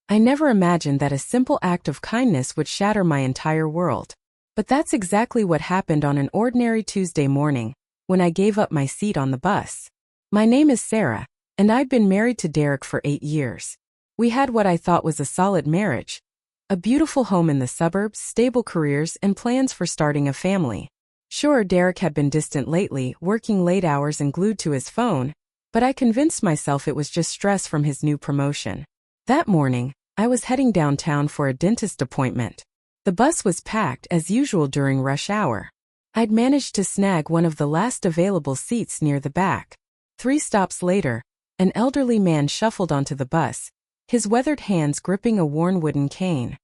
I never imagined that a simple act of kindness would shatter my entire world. But that's exactly what happened on an ordinary Tuesday morning, when I gave up my seat on the bus. My name is Sarah, and I'd been married to Derek for 8 years. We had what I thought was a solid marriage. A beautiful home in the suburbs, stable careers, and plans for starting a family. Sure, Derek had been distant lately, working late hours and glued to his phone, but I convinced myself it was just stress from his new promotion. That morning, I was heading downtown for a dentist appointment. The bus was packed as usual during rush hour. I'd managed to snag one of the last available seats near the back. 3 stops later, an elderly man shuffled onto the bus, his weathered hands gripping a worn wooden cane.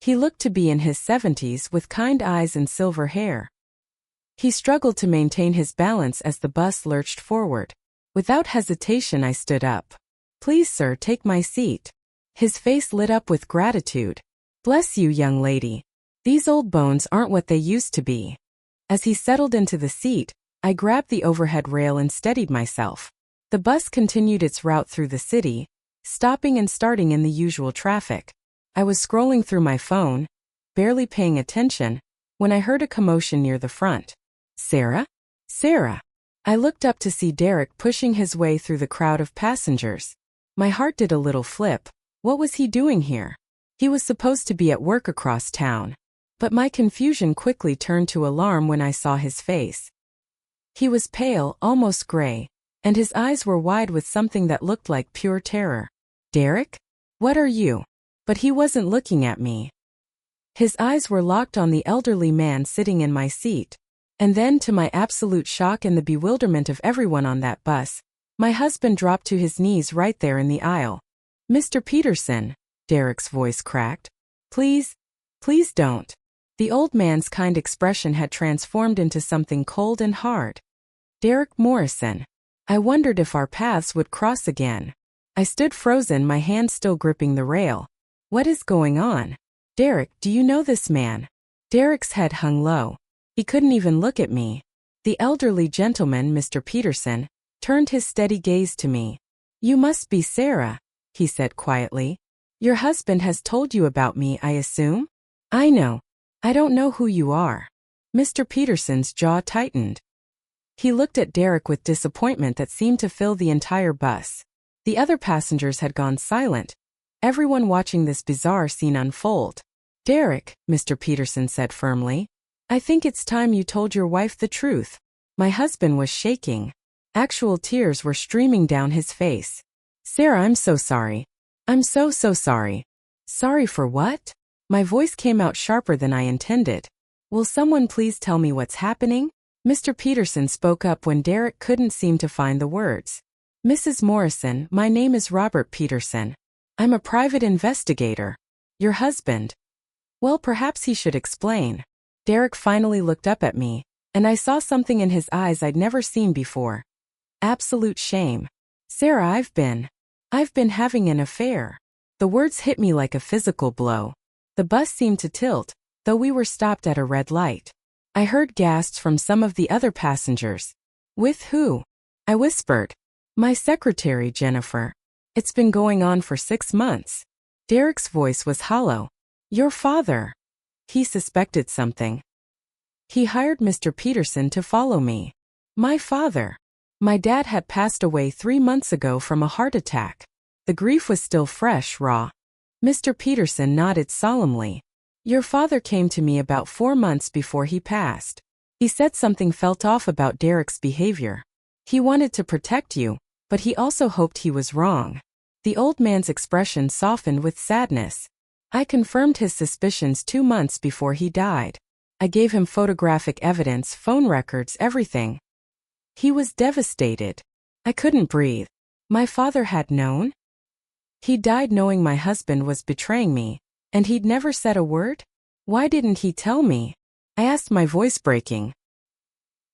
He looked to be in his 70s with kind eyes and silver hair. He struggled to maintain his balance as the bus lurched forward. Without hesitation, I stood up. "Please, sir, take my seat." His face lit up with gratitude. "Bless you, young lady. These old bones aren't what they used to be." As he settled into the seat, I grabbed the overhead rail and steadied myself. The bus continued its route through the city, stopping and starting in the usual traffic. I was scrolling through my phone, barely paying attention, when I heard a commotion near the front. "Sarah? Sarah!" I looked up to see Derek pushing his way through the crowd of passengers. My heart did a little flip. What was he doing here? He was supposed to be at work across town. But my confusion quickly turned to alarm when I saw his face. He was pale, almost gray, and his eyes were wide with something that looked like pure terror. "Derek? What are you?" But he wasn't looking at me. His eyes were locked on the elderly man sitting in my seat. And then, to my absolute shock and the bewilderment of everyone on that bus, my husband dropped to his knees right there in the aisle. "Mr. Peterson," Derek's voice cracked. "Please, please don't." The old man's kind expression had transformed into something cold and hard. "Derek Morrison." I wondered if our paths would cross again. I stood frozen, my hand still gripping the rail. "What is going on? Derek, do you know this man?" Derek's head hung low. He couldn't even look at me. The elderly gentleman, Mr. Peterson, turned his steady gaze to me. "You must be Sarah," he said quietly. "Your husband has told you about me, I assume?" "I know. I don't know who you are." Mr. Peterson's jaw tightened. He looked at Derek with disappointment that seemed to fill the entire bus. The other passengers had gone silent, everyone watching this bizarre scene unfold. "Derek," Mr. Peterson said firmly, "I think it's time you told your wife the truth." My husband was shaking. Actual tears were streaming down his face. "Sarah, I'm so sorry. I'm so sorry." "Sorry for what?" My voice came out sharper than I intended. "Will someone please tell me what's happening?" Mr. Peterson spoke up when Derek couldn't seem to find the words. "Mrs. Morrison, my name is Robert Peterson. I'm a private investigator. Your husband." Well, perhaps he should explain. Derek finally looked up at me, and I saw something in his eyes I'd never seen before. Absolute shame. "Sarah, I've been having an affair." The words hit me like a physical blow. The bus seemed to tilt, though we were stopped at a red light. I heard gasps from some of the other passengers. "With who?" I whispered. "My secretary, Jennifer. It's been going on for 6 months." Derek's voice was hollow. "Your father." He suspected something. He hired Mr. Peterson to follow me. My father. My dad had passed away 3 months ago from a heart attack. The grief was still fresh, raw. Mr. Peterson nodded solemnly. "Your father came to me about 4 months before he passed. He said something felt off about Derek's behavior. He wanted to protect you, but he also hoped he was wrong." The old man's expression softened with sadness. "I confirmed his suspicions 2 months before he died. I gave him photographic evidence, phone records, everything." He was devastated. I couldn't breathe. My father had known? He died knowing my husband was betraying me, and he'd never said a word? Why didn't he tell me? I asked, my voice breaking.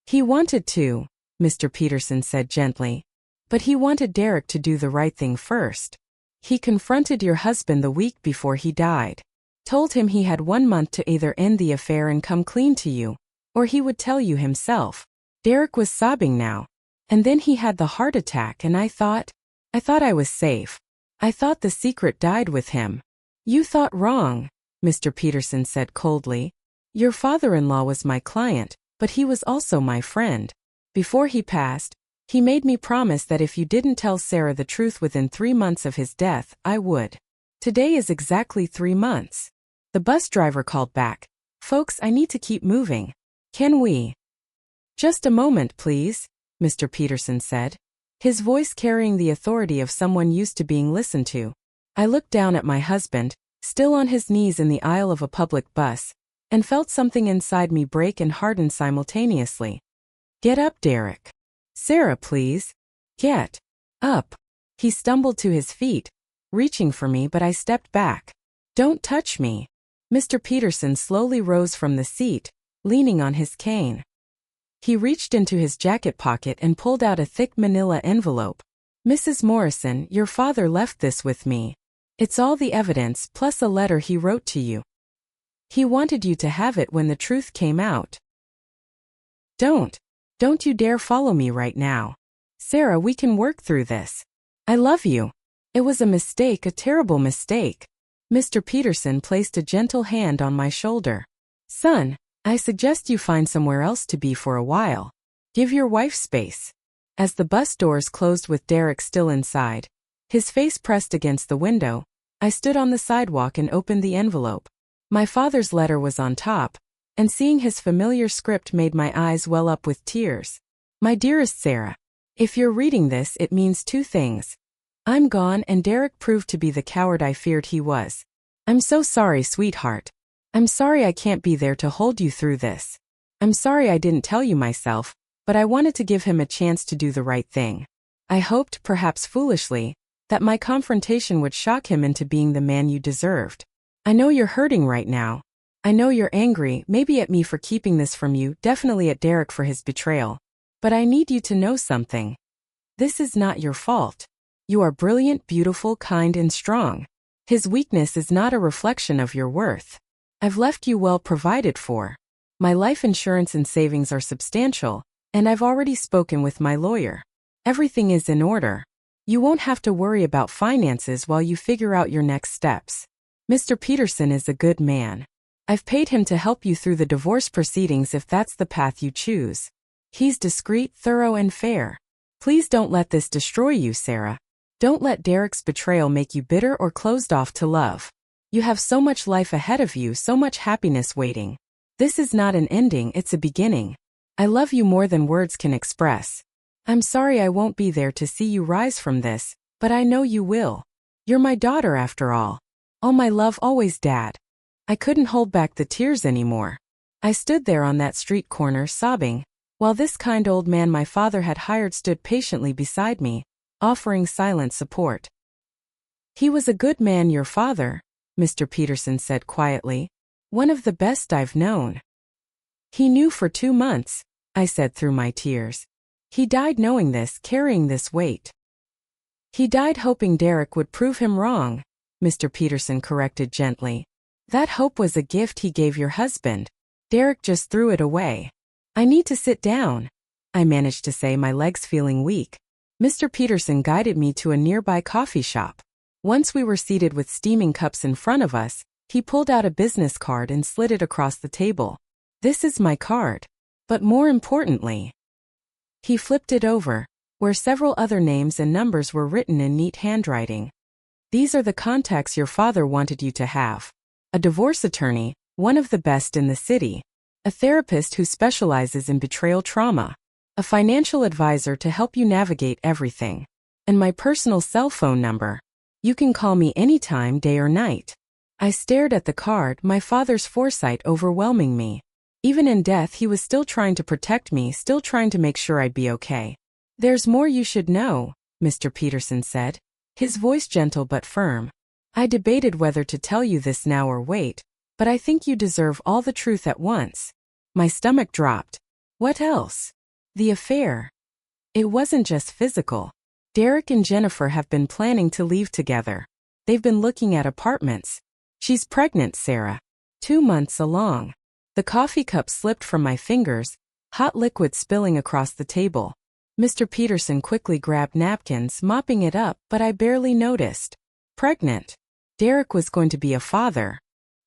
"He wanted to," Mr. Peterson said gently, "but he wanted Derek to do the right thing first. He confronted your husband the week before he died. Told him he had 1 month to either end the affair and come clean to you, or he would tell you himself." Derek was sobbing now. "And then he had the heart attack and I thought I was safe. I thought the secret died with him. You thought wrong, Mr. Peterson said coldly. Your father-in-law was my client, but he was also my friend. Before he passed, he made me promise that if you didn't tell Sarah the truth within 3 months of his death, I would. Today is exactly 3 months. The bus driver called back. Folks, I need to keep moving. Can we? Just a moment, please, Mr. Peterson said, his voice carrying the authority of someone used to being listened to. I looked down at my husband, still on his knees in the aisle of a public bus, and felt something inside me break and harden simultaneously. Get up, Derek. Sarah, please. Get up. He stumbled to his feet, reaching for me, but I stepped back. Don't touch me. Mr. Peterson slowly rose from the seat, leaning on his cane. He reached into his jacket pocket and pulled out a thick manila envelope. Mrs. Morrison, your father left this with me. It's all the evidence plus a letter he wrote to you. He wanted you to have it when the truth came out. Don't you dare follow me right now. Sarah, we can work through this. I love you. It was a mistake, a terrible mistake. Mr. Peterson placed a gentle hand on my shoulder. Son, I suggest you find somewhere else to be for a while. Give your wife space. As the bus doors closed with Derek still inside, his face pressed against the window, I stood on the sidewalk and opened the envelope. My father's letter was on top, and seeing his familiar script made my eyes well up with tears. My dearest Sarah, if you're reading this, it means 2 things. I'm gone and Derek proved to be the coward I feared he was. I'm so sorry, sweetheart. I'm sorry I can't be there to hold you through this. I'm sorry I didn't tell you myself, but I wanted to give him a chance to do the right thing. I hoped, perhaps foolishly, that my confrontation would shock him into being the man you deserved. I know you're hurting right now. I know you're angry, maybe at me for keeping this from you, definitely at Derek for his betrayal. But I need you to know something. This is not your fault. You are brilliant, beautiful, kind, and strong. His weakness is not a reflection of your worth. I've left you well provided for. My life insurance and savings are substantial, and I've already spoken with my lawyer. Everything is in order. You won't have to worry about finances while you figure out your next steps. Mr. Peterson is a good man. I've paid him to help you through the divorce proceedings if that's the path you choose. He's discreet, thorough, and fair. Please don't let this destroy you, Sarah. Don't let Derek's betrayal make you bitter or closed off to love. You have so much life ahead of you, so much happiness waiting. This is not an ending, it's a beginning. I love you more than words can express. I'm sorry I won't be there to see you rise from this, but I know you will. You're my daughter after all. All my love always, Dad. I couldn't hold back the tears anymore. I stood there on that street corner sobbing, while this kind old man my father had hired stood patiently beside me, offering silent support. He was a good man, your father, Mr. Peterson said quietly. One of the best I've known. He knew for 2 months, I said through my tears. He died knowing this, carrying this weight. He died hoping Derek would prove him wrong, Mr. Peterson corrected gently. That hope was a gift he gave your husband. Derek just threw it away. I need to sit down, I managed to say, my legs feeling weak. Mr. Peterson guided me to a nearby coffee shop. Once we were seated with steaming cups in front of us, he pulled out a business card and slid it across the table. This is my card. But more importantly, he flipped it over, where several other names and numbers were written in neat handwriting. These are the contacts your father wanted you to have. A divorce attorney, one of the best in the city. A therapist who specializes in betrayal trauma. A financial advisor to help you navigate everything. And my personal cell phone number. You can call me anytime, day or night. I stared at the card, my father's foresight overwhelming me. Even in death he was still trying to protect me, still trying to make sure I'd be okay. There's more you should know, Mr. Peterson said, his voice gentle but firm. I debated whether to tell you this now or wait, but I think you deserve all the truth at once. My stomach dropped. What else? The affair. It wasn't just physical. Derek and Jennifer have been planning to leave together. They've been looking at apartments. She's pregnant, Sarah. 2 months along. The coffee cup slipped from my fingers, hot liquid spilling across the table. Mr. Peterson quickly grabbed napkins, mopping it up, but I barely noticed. pregnant. Derek was going to be a father.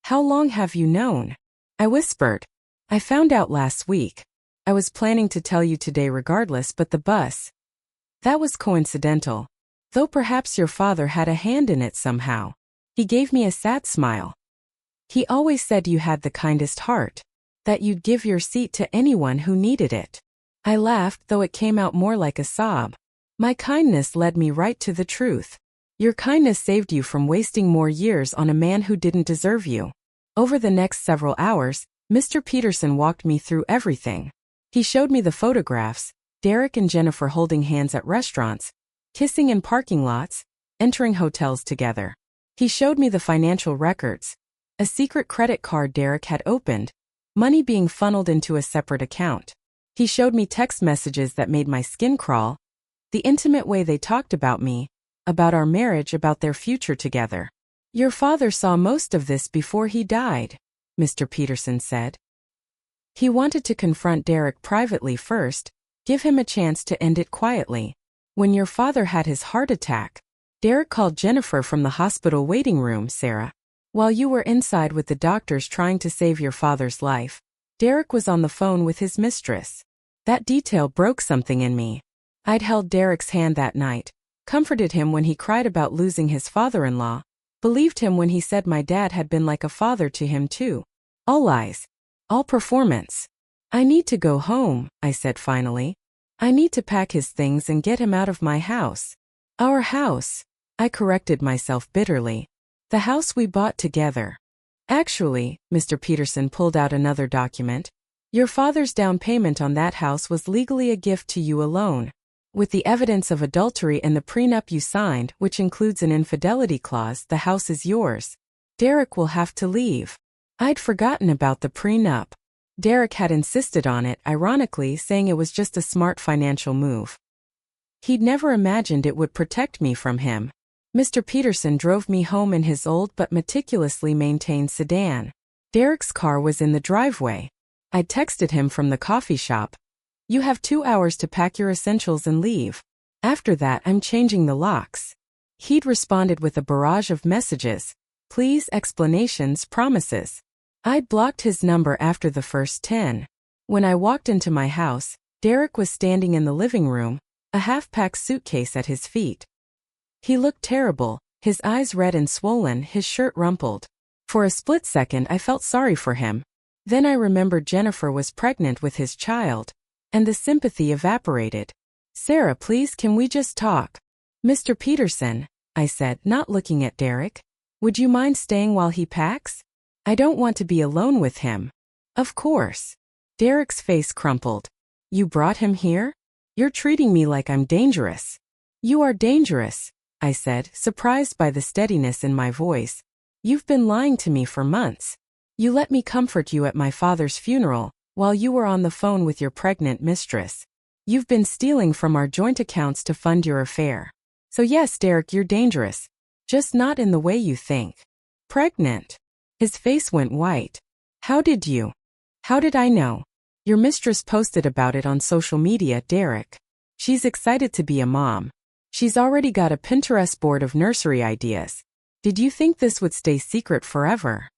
How long have you known? I whispered. I found out last week. I was planning to tell you today regardless, but the bus. That was coincidental. Though perhaps your father had a hand in it somehow. He gave me a sad smile. He always said you had the kindest heart, that you'd give your seat to anyone who needed it. I laughed, though it came out more like a sob. My kindness led me right to the truth. Your kindness saved you from wasting more years on a man who didn't deserve you. Over the next several hours, Mr. Peterson walked me through everything. He showed me the photographs, Derek and Jennifer holding hands at restaurants, kissing in parking lots, entering hotels together. He showed me the financial records, a secret credit card Derek had opened, money being funneled into a separate account. He showed me text messages that made my skin crawl, the intimate way they talked about me, about our marriage, about their future together. Your father saw most of this before he died, Mr. Peterson said. He wanted to confront Derek privately first, give him a chance to end it quietly. When your father had his heart attack, Derek called Jennifer from the hospital waiting room, Sarah. While you were inside with the doctors trying to save your father's life, Derek was on the phone with his mistress. That detail broke something in me. I'd held Derek's hand that night, comforted him when he cried about losing his father-in-law, believed him when he said my dad had been like a father to him too. All lies. All performance. I need to go home, I said finally. I need to pack his things and get him out of my house. Our house. I corrected myself bitterly. The house we bought together. Actually, Mr. Peterson pulled out another document. Your father's down payment on that house was legally a gift to you alone. With the evidence of adultery and the prenup you signed, which includes an infidelity clause, the house is yours. Derek will have to leave. I'd forgotten about the prenup. Derek had insisted on it, ironically saying it was just a smart financial move. He'd never imagined it would protect me from him. Mr. Peterson drove me home in his old but meticulously maintained sedan. Derek's car was in the driveway. I'd texted him from the coffee shop. You have 2 hours to pack your essentials and leave. After that, I'm changing the locks. He'd responded with a barrage of messages. Please, explanations, promises. I'd blocked his number after the first 10. When I walked into my house, Derek was standing in the living room, a half-packed suitcase at his feet. He looked terrible, his eyes red and swollen, his shirt rumpled. For a split second I felt sorry for him. Then I remembered Jennifer was pregnant with his child, and the sympathy evaporated. Sarah, please, can we just talk? Mr. Peterson, I said, not looking at Derek. Would you mind staying while he packs? I don't want to be alone with him. Of course. Derek's face crumpled. You brought him here? You're treating me like I'm dangerous. You are dangerous, I said, surprised by the steadiness in my voice. You've been lying to me for months. You let me comfort you at my father's funeral, while you were on the phone with your pregnant mistress. You've been stealing from our joint accounts to fund your affair. So yes, Derek, you're dangerous. Just not in the way you think. Pregnant. His face went white. How did I know? Your mistress posted about it on social media, Derek. She's excited to be a mom. She's already got a Pinterest board of nursery ideas. Did you think this would stay secret forever?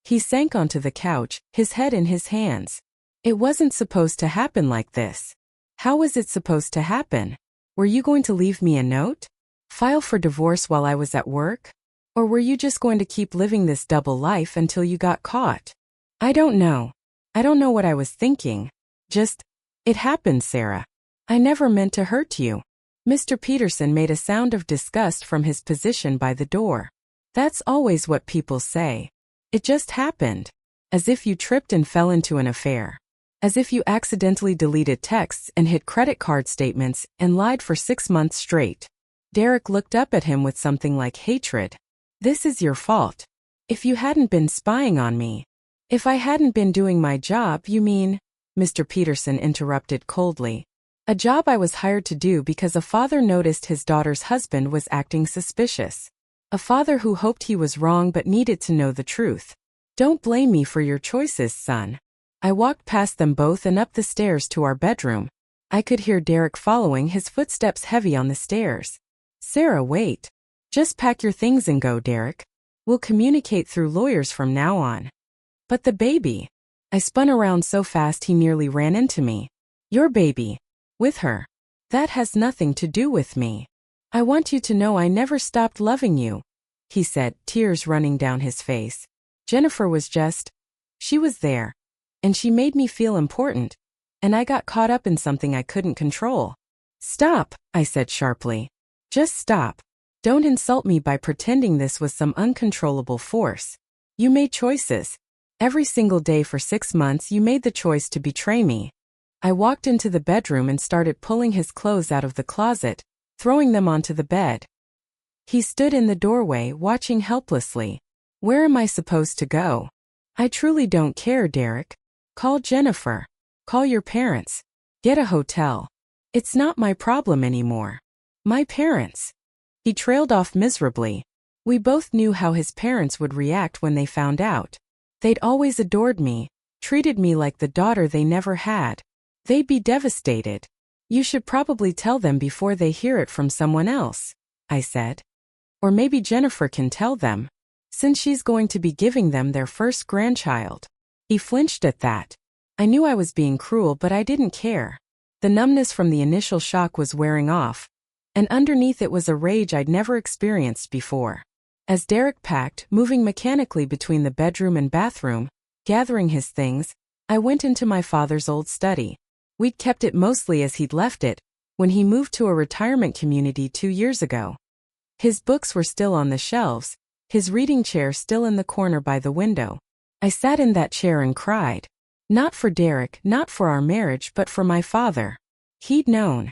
He sank onto the couch, his head in his hands. It wasn't supposed to happen like this. How was it supposed to happen? Were you going to leave me a note? File for divorce while I was at work? Or were you just going to keep living this double life until you got caught? I don't know. I don't know what I was thinking. It happened, Sarah. I never meant to hurt you. Mr. Peterson made a sound of disgust from his position by the door. That's always what people say. It just happened. As if you tripped and fell into an affair. As if you accidentally deleted texts and hid credit card statements and lied for 6 months straight. Derek looked up at him with something like hatred. This is your fault. If you hadn't been spying on me. If I hadn't been doing my job, you mean? Mr. Peterson interrupted coldly. A job I was hired to do because a father noticed his daughter's husband was acting suspicious. A father who hoped he was wrong but needed to know the truth. Don't blame me for your choices, son. I walked past them both and up the stairs to our bedroom. I could hear Derek following, his footsteps heavy on the stairs. Sarah, wait. Just pack your things and go, Derek. We'll communicate through lawyers from now on. But the baby. I spun around so fast he nearly ran into me. Your baby. With her. That has nothing to do with me. I want you to know I never stopped loving you, he said, tears running down his face. Jennifer was she was there. And she made me feel important. And I got caught up in something I couldn't control. Stop, I said sharply. Just stop. Don't insult me by pretending this was some uncontrollable force. You made choices. Every single day for 6 months you made the choice to betray me. I walked into the bedroom and started pulling his clothes out of the closet, throwing them onto the bed. He stood in the doorway, watching helplessly. Where am I supposed to go? I truly don't care, Derek. Call Jennifer. Call your parents. Get a hotel. It's not my problem anymore. My parents. He trailed off miserably. We both knew how his parents would react when they found out. They'd always adored me, treated me like the daughter they never had. They'd be devastated. You should probably tell them before they hear it from someone else, I said. Or maybe Jennifer can tell them, since she's going to be giving them their first grandchild. He flinched at that. I knew I was being cruel, but I didn't care. The numbness from the initial shock was wearing off, and underneath it was a rage I'd never experienced before. As Derek packed, moving mechanically between the bedroom and bathroom, gathering his things, I went into my father's old study. We'd kept it mostly as he'd left it, when he moved to a retirement community 2 years ago. His books were still on the shelves, his reading chair still in the corner by the window. I sat in that chair and cried. Not for Derek, not for our marriage, but for my father. He'd known.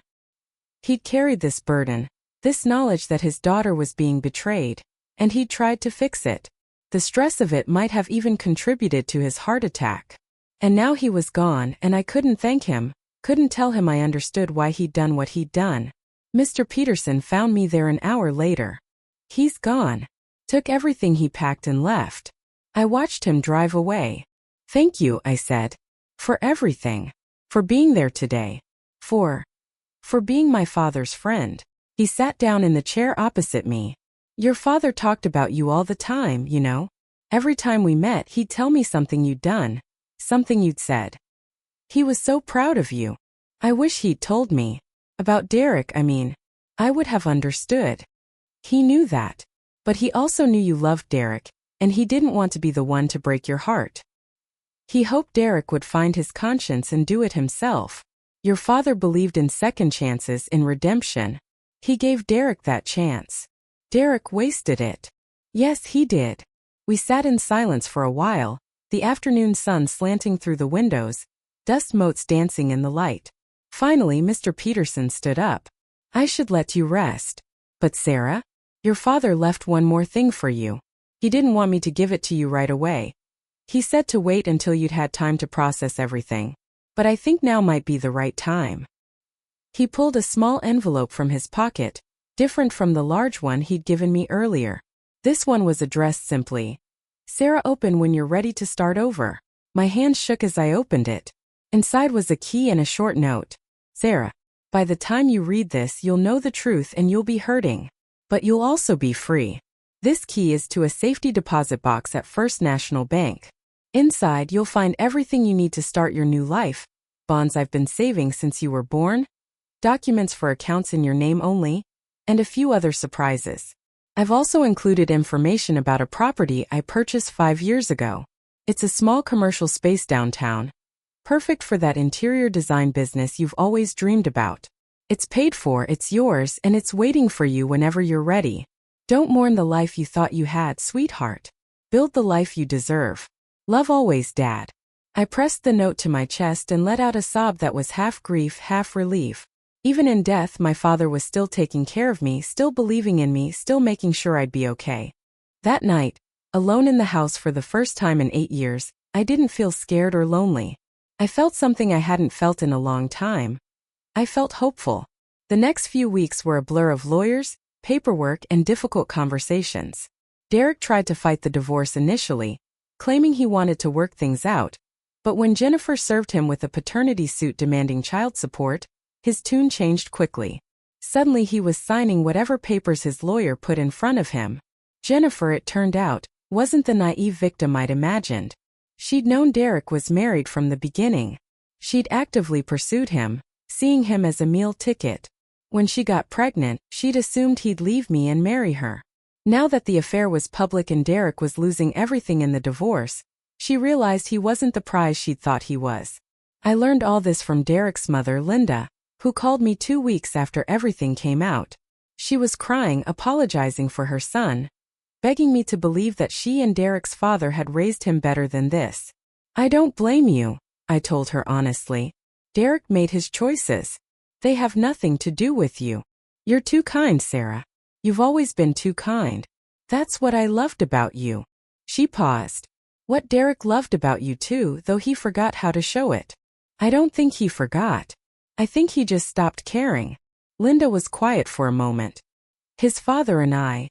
He'd carried this burden, this knowledge that his daughter was being betrayed, and he'd tried to fix it. The stress of it might have even contributed to his heart attack. And now he was gone, and I couldn't thank him, couldn't tell him I understood why he'd done what he'd done. Mr. Peterson found me there an hour later. He's gone. Took everything he packed and left. I watched him drive away. Thank you, I said. For everything. For being there today. For being my father's friend. He sat down in the chair opposite me. Your father talked about you all the time, you know. Every time we met, he'd tell me something you'd done, something you'd said. He was so proud of you. I wish he'd told me. About Derek, I mean. I would have understood. He knew that. But he also knew you loved Derek, and he didn't want to be the one to break your heart. He hoped Derek would find his conscience and do it himself. Your father believed in second chances, in redemption. He gave Derek that chance. Derek wasted it. Yes, he did. We sat in silence for a while, the afternoon sun slanting through the windows, dust motes dancing in the light. Finally, Mr. Peterson stood up. I should let you rest. But Sarah? Your father left one more thing for you. He didn't want me to give it to you right away. He said to wait until you'd had time to process everything. But I think now might be the right time. He pulled a small envelope from his pocket, different from the large one he'd given me earlier. This one was addressed simply, Sarah, open when you're ready to start over. My hand shook as I opened it. Inside was a key and a short note. Sarah, by the time you read this, you'll know the truth and you'll be hurting. But you'll also be free. This key is to a safety deposit box at First National Bank. Inside, you'll find everything you need to start your new life. Bonds I've been saving since you were born, documents for accounts in your name only, and a few other surprises. I've also included information about a property I purchased 5 years ago. It's a small commercial space downtown, perfect for that interior design business you've always dreamed about. It's paid for, it's yours, and it's waiting for you whenever you're ready. Don't mourn the life you thought you had, sweetheart. Build the life you deserve. Love always, Dad. I pressed the note to my chest and let out a sob that was half grief, half relief. Even in death, my father was still taking care of me, still believing in me, still making sure I'd be okay. That night, alone in the house for the first time in 8 years, I didn't feel scared or lonely. I felt something I hadn't felt in a long time. I felt hopeful. The next few weeks were a blur of lawyers, paperwork, and difficult conversations. Derek tried to fight the divorce initially, claiming he wanted to work things out, but when Jennifer served him with a paternity suit demanding child support, his tune changed quickly. Suddenly he was signing whatever papers his lawyer put in front of him. Jennifer, it turned out, wasn't the naive victim I'd imagined. She'd known Derek was married from the beginning. She'd actively pursued him, seeing him as a meal ticket. When she got pregnant, she'd assumed he'd leave me and marry her. Now that the affair was public and Derek was losing everything in the divorce, she realized he wasn't the prize she'd thought he was. I learned all this from Derek's mother, Linda, who called me 2 weeks after everything came out. She was crying, apologizing for her son, begging me to believe that she and Derek's father had raised him better than this. I don't blame you, I told her honestly. Derek made his choices. They have nothing to do with you. You're too kind, Sarah. You've always been too kind. That's what I loved about you. She paused. What Derek loved about you too, though he forgot how to show it. I don't think he forgot. I think he just stopped caring. Linda was quiet for a moment. His father and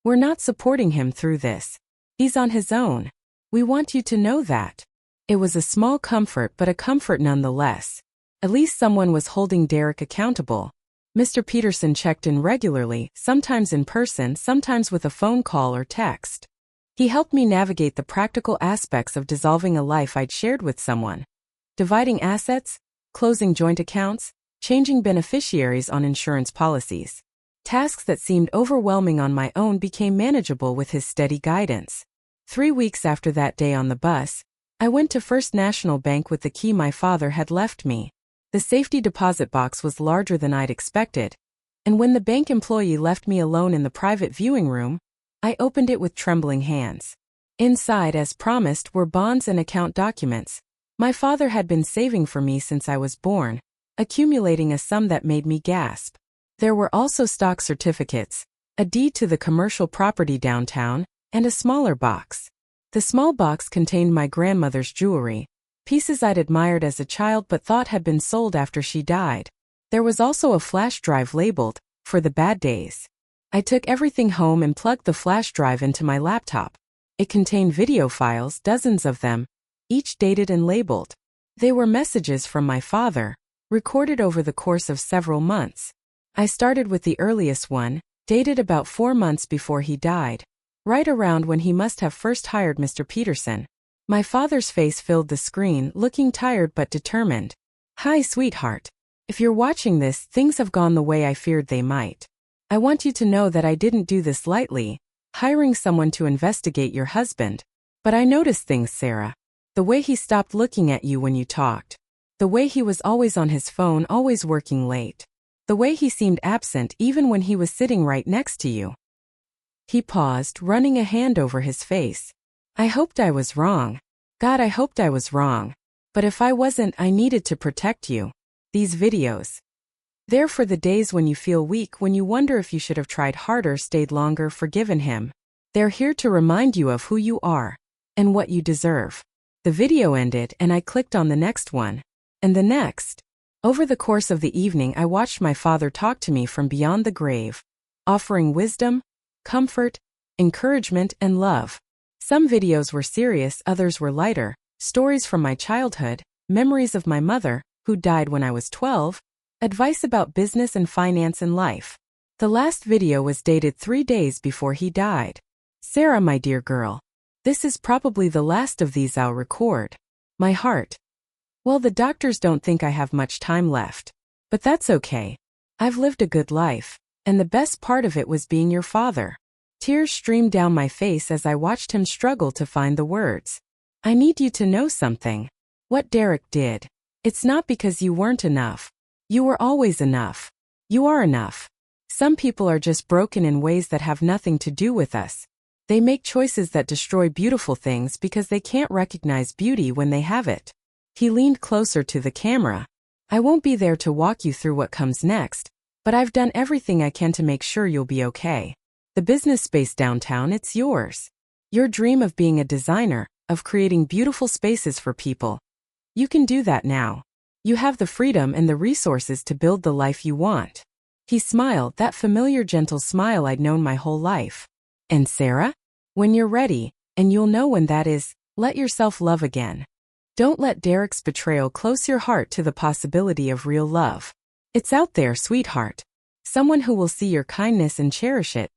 we're not supporting him through this. He's on his own. We want you to know that. It was a small comfort, but a comfort nonetheless. At least someone was holding Derek accountable. Mr. Peterson checked in regularly, sometimes in person, sometimes with a phone call or text. He helped me navigate the practical aspects of dissolving a life I'd shared with someone. Dividing assets, closing joint accounts, changing beneficiaries on insurance policies. Tasks that seemed overwhelming on my own became manageable with his steady guidance. 3 weeks after that day on the bus, I went to First National Bank with the key my father had left me. The safety deposit box was larger than I'd expected, and when the bank employee left me alone in the private viewing room, I opened it with trembling hands. Inside, as promised, were bonds and account documents. My father had been saving for me since I was born, accumulating a sum that made me gasp. There were also stock certificates, a deed to the commercial property downtown, and a smaller box. The small box contained my grandmother's jewelry, pieces I'd admired as a child but thought had been sold after she died. There was also a flash drive labeled, "For the Bad Days." I took everything home and plugged the flash drive into my laptop. It contained video files, dozens of them, each dated and labeled. They were messages from my father, recorded over the course of several months. I started with the earliest one, dated about 4 months before he died, right around when he must have first hired Mr. Peterson. My father's face filled the screen, looking tired but determined. "Hi, sweetheart. If you're watching this, things have gone the way I feared they might. I want you to know that I didn't do this lightly, hiring someone to investigate your husband. But I noticed things, Sarah. The way he stopped looking at you when you talked. The way he was always on his phone, always working late. The way he seemed absent even when he was sitting right next to you." He paused, running a hand over his face. I hoped I was wrong. God, I hoped I was wrong. But if I wasn't, I needed to protect you. These videos. They're for the days when you feel weak, when you wonder if you should have tried harder, stayed longer, forgiven him. They're here to remind you of who you are and what you deserve. The video ended and I clicked on the next one. And the next. Over the course of the evening, I watched my father talk to me from beyond the grave, offering wisdom, comfort, encouragement, and love. Some videos were serious, others were lighter, stories from my childhood, memories of my mother, who died when I was 12, advice about business and finance and life. The last video was dated 3 days before he died. "Sarah, my dear girl, this is probably the last of these I'll record. My heart. Well, the doctors don't think I have much time left. But that's okay. I've lived a good life, and the best part of it was being your father." Tears streamed down my face as I watched him struggle to find the words. "I need you to know something. What Derek did. It's not because you weren't enough. You were always enough. You are enough. Some people are just broken in ways that have nothing to do with us. They make choices that destroy beautiful things because they can't recognize beauty when they have it." He leaned closer to the camera. "I won't be there to walk you through what comes next, but I've done everything I can to make sure you'll be okay. The business space downtown, it's yours. Your dream of being a designer, of creating beautiful spaces for people. You can do that now. You have the freedom and the resources to build the life you want." He smiled, that familiar gentle smile I'd known my whole life. "And Sarah? When you're ready, and you'll know when that is, let yourself love again. Don't let Derek's betrayal close your heart to the possibility of real love. It's out there, sweetheart. Someone who will see your kindness and cherish it,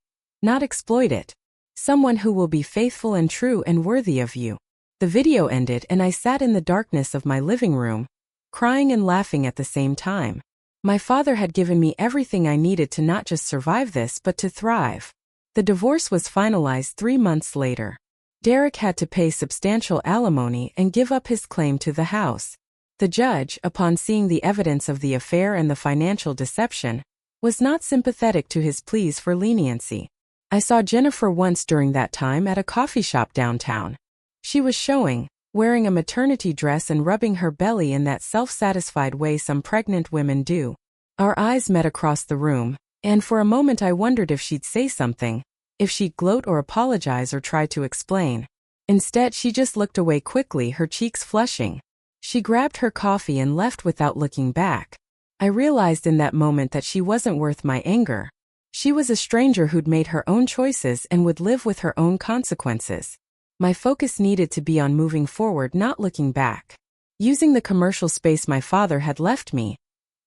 not exploit it. Someone who will be faithful and true and worthy of you. The video ended and I sat in the darkness of my living room, crying and laughing at the same time. My father had given me everything I needed to not just survive this but to thrive. The divorce was finalized 3 months later. Derek had to pay substantial alimony and give up his claim to the house. The judge, upon seeing the evidence of the affair and the financial deception, was not sympathetic to his pleas for leniency. I saw Jennifer once during that time at a coffee shop downtown. She was showing, wearing a maternity dress and rubbing her belly in that self-satisfied way some pregnant women do. Our eyes met across the room, and for a moment I wondered if she'd say something, if she'd gloat or apologize or try to explain. Instead, she just looked away quickly, her cheeks flushing. She grabbed her coffee and left without looking back. I realized in that moment that she wasn't worth my anger. She was a stranger who'd made her own choices and would live with her own consequences. My focus needed to be on moving forward, not looking back. Using the commercial space my father had left me,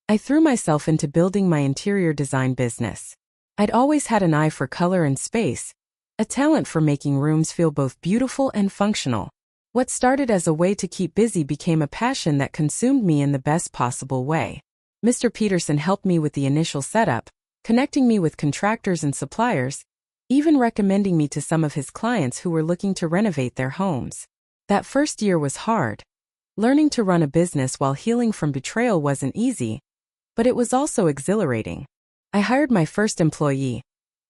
I threw myself into building my interior design business. I'd always had an eye for color and space, a talent for making rooms feel both beautiful and functional. What started as a way to keep busy became a passion that consumed me in the best possible way. Mr. Peterson helped me with the initial setup, connecting me with contractors and suppliers, even recommending me to some of his clients who were looking to renovate their homes. That first year was hard. Learning to run a business while healing from betrayal wasn't easy, but it was also exhilarating. I hired my first employee,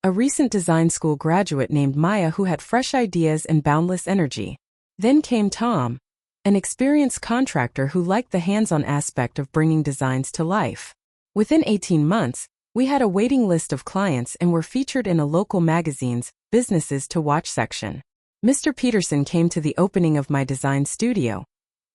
a recent design school graduate named Maya who had fresh ideas and boundless energy. Then came Tom, an experienced contractor who liked the hands-on aspect of bringing designs to life. Within 18 months, we had a waiting list of clients and were featured in a local magazine's Businesses to Watch section. Mr. Peterson came to the opening of my design studio,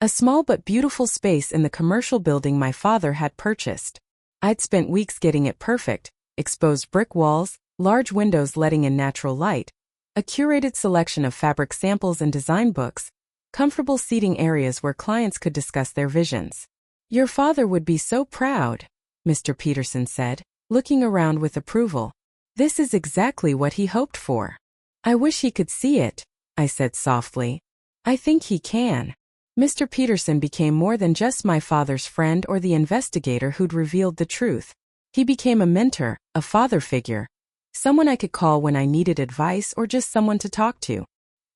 a small but beautiful space in the commercial building my father had purchased. I'd spent weeks getting it perfect: exposed brick walls, large windows letting in natural light, a curated selection of fabric samples and design books, comfortable seating areas where clients could discuss their visions. "Your father would be so proud," Mr. Peterson said, looking around with approval. "This is exactly what he hoped for." "I wish he could see it," I said softly. "I think he can." Mr. Peterson became more than just my father's friend or the investigator who'd revealed the truth. He became a mentor, a father figure, someone I could call when I needed advice or just someone to talk to.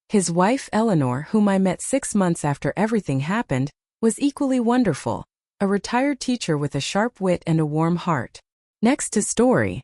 His wife, Eleanor, whom I met 6 months after everything happened, was equally wonderful, a retired teacher with a sharp wit and a warm heart. Next to Story,